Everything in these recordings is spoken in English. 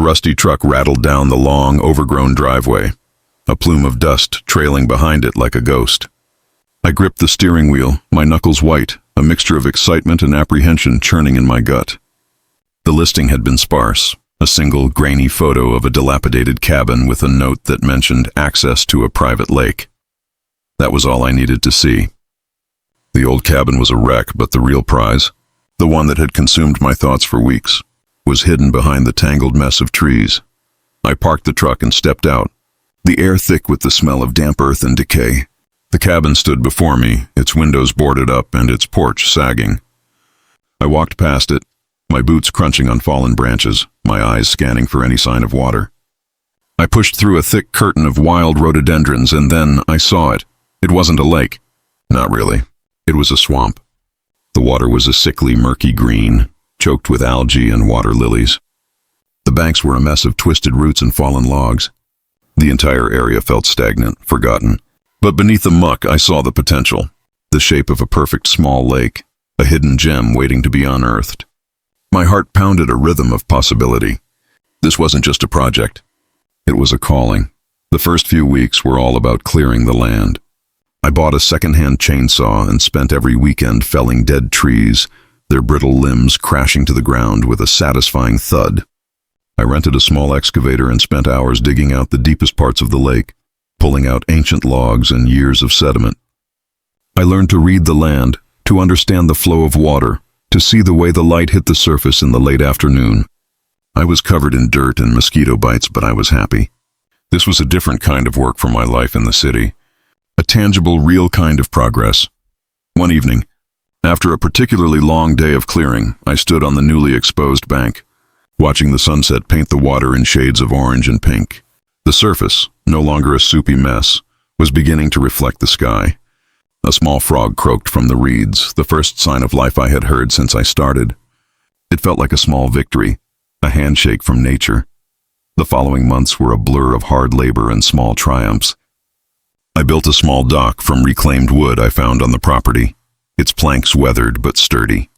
rusty truck rattled down the long, overgrown driveway, a plume of dust trailing behind it like a ghost. I gripped the steering wheel, my knuckles white, a mixture of excitement and apprehension churning in my gut. The listing had been sparse, a single grainy photo of a dilapidated cabin with a note that mentioned access to a private lake. That was all I needed to see. The old cabin was a wreck, but the real prize, the one that had consumed my thoughts for weeks, was hidden behind the tangled mess of trees. I parked the truck and stepped out, the air thick with the smell of damp earth and decay. The cabin stood before me, its windows boarded up and its porch sagging. I walked past it, my boots crunching on fallen branches, my eyes scanning for any sign of water. I pushed through a thick curtain of wild rhododendrons, and then I saw it. It wasn't a lake. Not really. It was a swamp. The water was a sickly, murky green, choked with algae and water lilies. The banks were a mess of twisted roots and fallen logs. The entire area felt stagnant, forgotten. But beneath the muck, I saw the potential, the shape of a perfect small lake, a hidden gem waiting to be unearthed. My heart pounded a rhythm of possibility. This wasn't just a project. It was a calling. The first few weeks were all about clearing the land. I bought a second-hand chainsaw and spent every weekend felling dead trees, their brittle limbs crashing to the ground with a satisfying thud. I rented a small excavator and spent hours digging out the deepest parts of the lake, pulling out ancient logs and years of sediment. I learned to read the land, to understand the flow of water, to see the way the light hit the surface in the late afternoon. I was covered in dirt and mosquito bites, but I was happy. This was a different kind of work from my life in the city, a tangible, real kind of progress. One evening, after a particularly long day of clearing, I stood on the newly exposed bank, watching the sunset paint the water in shades of orange and pink. The surface, no longer a soupy mess, was beginning to reflect the sky. A small frog croaked from the reeds, the first sign of life I had heard since I started. It felt like a small victory, a handshake from nature. The following months were a blur of hard labor and small triumphs. I built a small dock from reclaimed wood I found on the property, its planks weathered but sturdy.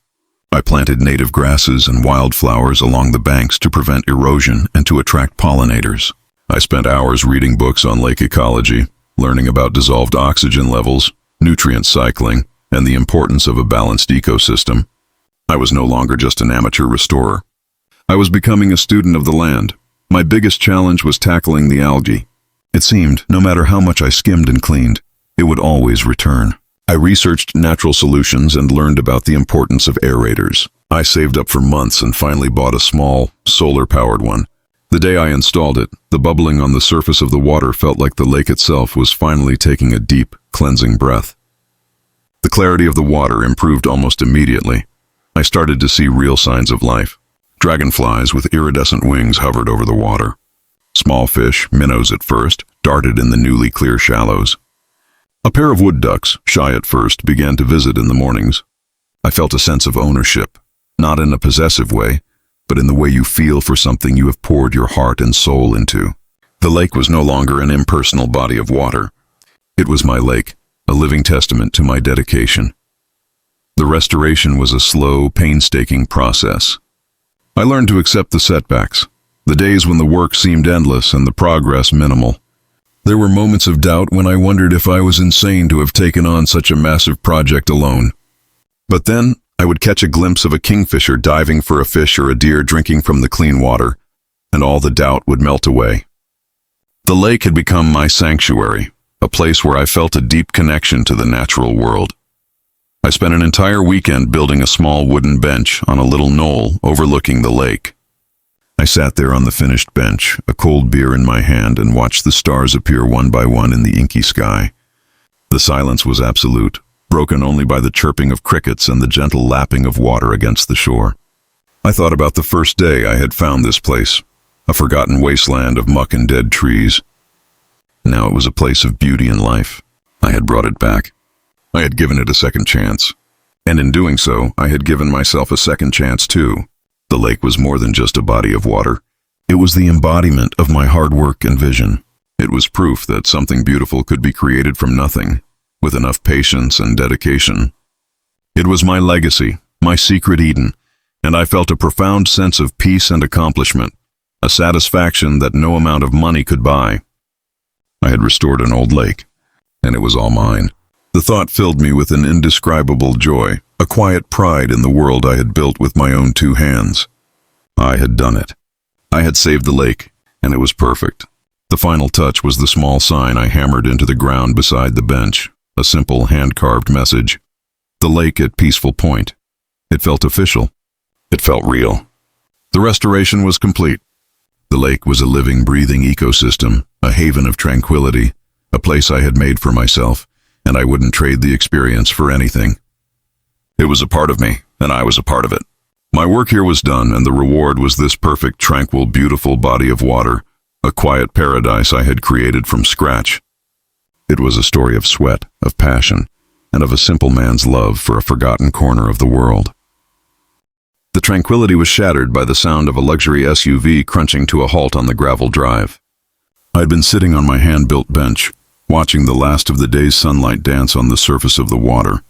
I planted native grasses and wildflowers along the banks to prevent erosion and to attract pollinators. I spent hours reading books on lake ecology, learning about dissolved oxygen levels, nutrient cycling, and the importance of a balanced ecosystem. I was no longer just an amateur restorer. I was becoming a student of the land. My biggest challenge was tackling the algae. It seemed, no matter how much I skimmed and cleaned, it would always return. I researched natural solutions and learned about the importance of aerators. I saved up for months and finally bought a small, solar-powered one. The day I installed it, the bubbling on the surface of the water felt like the lake itself was finally taking a deep, cleansing breath. The clarity of the water improved almost immediately. I started to see real signs of life. Dragonflies with iridescent wings hovered over the water. Small fish, minnows at first, darted in the newly clear shallows. A pair of wood ducks, shy at first, began to visit in the mornings. I felt a sense of ownership, not in a possessive way, but in the way you feel for something you have poured your heart and soul into. The lake was no longer an impersonal body of water. It was my lake, a living testament to my dedication. The restoration was a slow, painstaking process. I learned to accept the setbacks, the days when the work seemed endless and the progress minimal. There were moments of doubt when I wondered if I was insane to have taken on such a massive project alone. But then, I would catch a glimpse of a kingfisher diving for a fish or a deer drinking from the clean water, and all the doubt would melt away. The lake had become my sanctuary, a place where I felt a deep connection to the natural world. I spent an entire weekend building a small wooden bench on a little knoll overlooking the lake. I sat there on the finished bench, a cold beer in my hand, and watched the stars appear one by one in the inky sky. The silence was absolute, broken only by the chirping of crickets and the gentle lapping of water against the shore. I thought about the first day I had found this place, a forgotten wasteland of muck and dead trees. Now it was a place of beauty and life. I had brought it back. I had given it a second chance. And in doing so, I had given myself a second chance too. The lake was more than just a body of water. It was the embodiment of my hard work and vision. It was proof that something beautiful could be created from nothing, with enough patience and dedication. It was my legacy, my secret Eden, and I felt a profound sense of peace and accomplishment, a satisfaction that no amount of money could buy. I had restored an old lake, and it was all mine. The thought filled me with an indescribable joy, a quiet pride in the world I had built with my own 2 hands. I had done it. I had saved the lake, and it was perfect. The final touch was the small sign I hammered into the ground beside the bench, a simple hand-carved message. The lake at Peaceful Point. It felt official. It felt real. The restoration was complete. The lake was a living, breathing ecosystem, a haven of tranquility, a place I had made for myself, and I wouldn't trade the experience for anything. It was a part of me, and I was a part of it. My work here was done, and the reward was this perfect, tranquil, beautiful body of water, a quiet paradise I had created from scratch. It was a story of sweat, of passion, and of a simple man's love for a forgotten corner of the world. The tranquility was shattered by the sound of a luxury SUV crunching to a halt on the gravel drive. I had been sitting on my hand-built bench, watching the last of the day's sunlight dance on the surface of the water,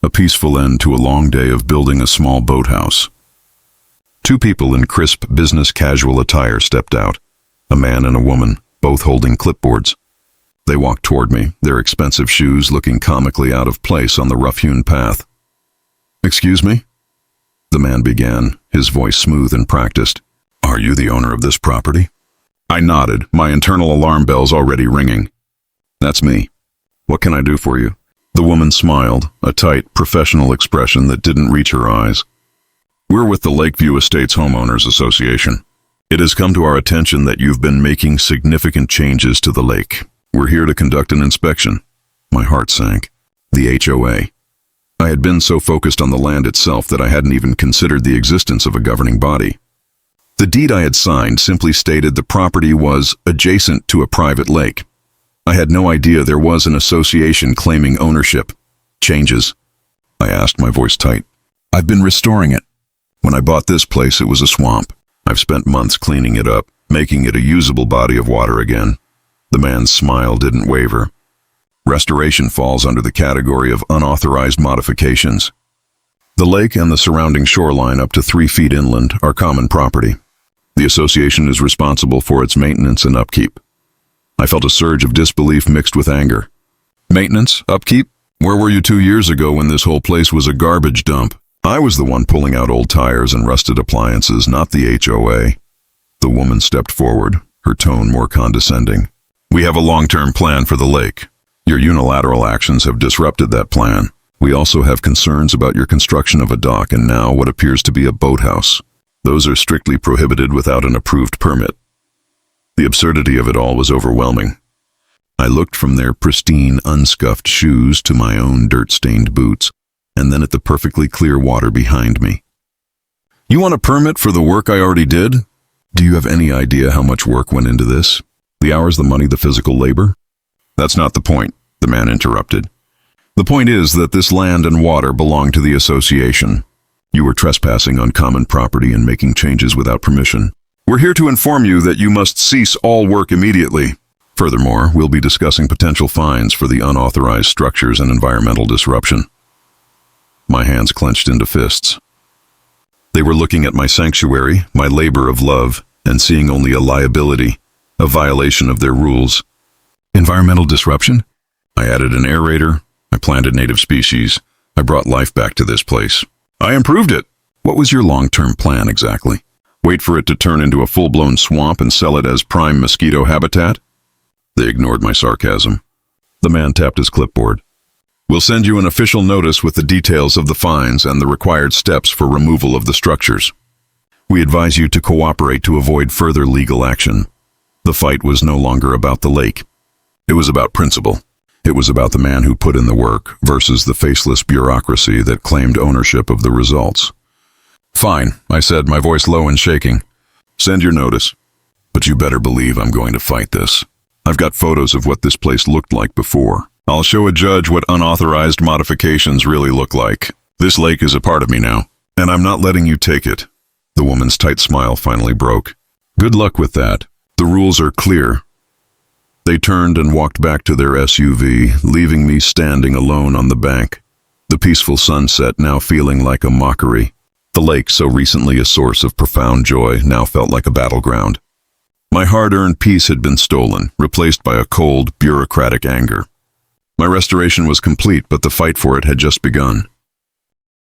a peaceful end to a long day of building a small boathouse. 2 people in crisp business casual attire stepped out, a man and a woman, both holding clipboards. They walked toward me, their expensive shoes looking comically out of place on the rough-hewn path. "Excuse me?" The man began, his voice smooth and practiced. "Are you the owner of this property?" I nodded, my internal alarm bells already ringing. "That's me. What can I do for you?" The woman smiled, a tight, professional expression that didn't reach her eyes. "We're with the Lakeview Estates Homeowners Association. It has come to our attention that you've been making significant changes to the lake. We're here to conduct an inspection." My heart sank. The HOA. I had been so focused on the land itself that I hadn't even considered the existence of a governing body. The deed I had signed simply stated the property was adjacent to a private lake. I had no idea there was an association claiming ownership. "Changes?" I asked, my voice tight. "I've been restoring it. When I bought this place, it was a swamp. I've spent months cleaning it up, making it a usable body of water again." The man's smile didn't waver. "Restoration falls under the category of unauthorized modifications. The lake and the surrounding shoreline up to 3 feet inland are common property. The association is responsible for its maintenance and upkeep." I felt a surge of disbelief mixed with anger. "Maintenance? Upkeep? Where were you 2 years ago when this whole place was a garbage dump? I was the one pulling out old tires and rusted appliances, not the HOA." The woman stepped forward, her tone more condescending. "We have a long-term plan for the lake. Your unilateral actions have disrupted that plan. We also have concerns about your construction of a dock and now what appears to be a boathouse. Those are strictly prohibited without an approved permit." The absurdity of it all was overwhelming. I looked from their pristine, unscuffed shoes to my own dirt-stained boots, and then at the perfectly clear water behind me. "You want a permit for the work I already did? Do you have any idea how much work went into this? The hours, the money, the physical labor?" "That's not the point," the man interrupted. "The point is that this land and water belong to the association. You were trespassing on common property and making changes without permission. We're here to inform you that you must cease all work immediately. Furthermore, we'll be discussing potential fines for the unauthorized structures and environmental disruption." My hands clenched into fists. They were looking at my sanctuary, my labor of love, and seeing only a liability, a violation of their rules. "Environmental disruption?" I added an aerator. I planted native species. I brought life back to this place. I improved it. What was your long-term plan exactly? Wait for it to turn into a full-blown swamp and sell it as prime mosquito habitat? They ignored my sarcasm. The man tapped his clipboard. "We'll send you an official notice with the details of the fines and the required steps for removal of the structures. We advise you to cooperate to avoid further legal action." The fight was no longer about the lake. It was about principle. It was about the man who put in the work versus the faceless bureaucracy that claimed ownership of the results. "Fine," I said, my voice low and shaking. "Send your notice. But you better believe I'm going to fight this. I've got photos of what this place looked like before. I'll show a judge what unauthorized modifications really look like. This lake is a part of me now, and I'm not letting you take it." The woman's tight smile finally broke. "Good luck with that. The rules are clear." They turned and walked back to their SUV, leaving me standing alone on the bank. The peaceful sunset now feeling like a mockery. The lake, so recently a source of profound joy, now felt like a battleground. My hard-earned peace had been stolen, replaced by a cold, bureaucratic anger. My restoration was complete, but the fight for it had just begun.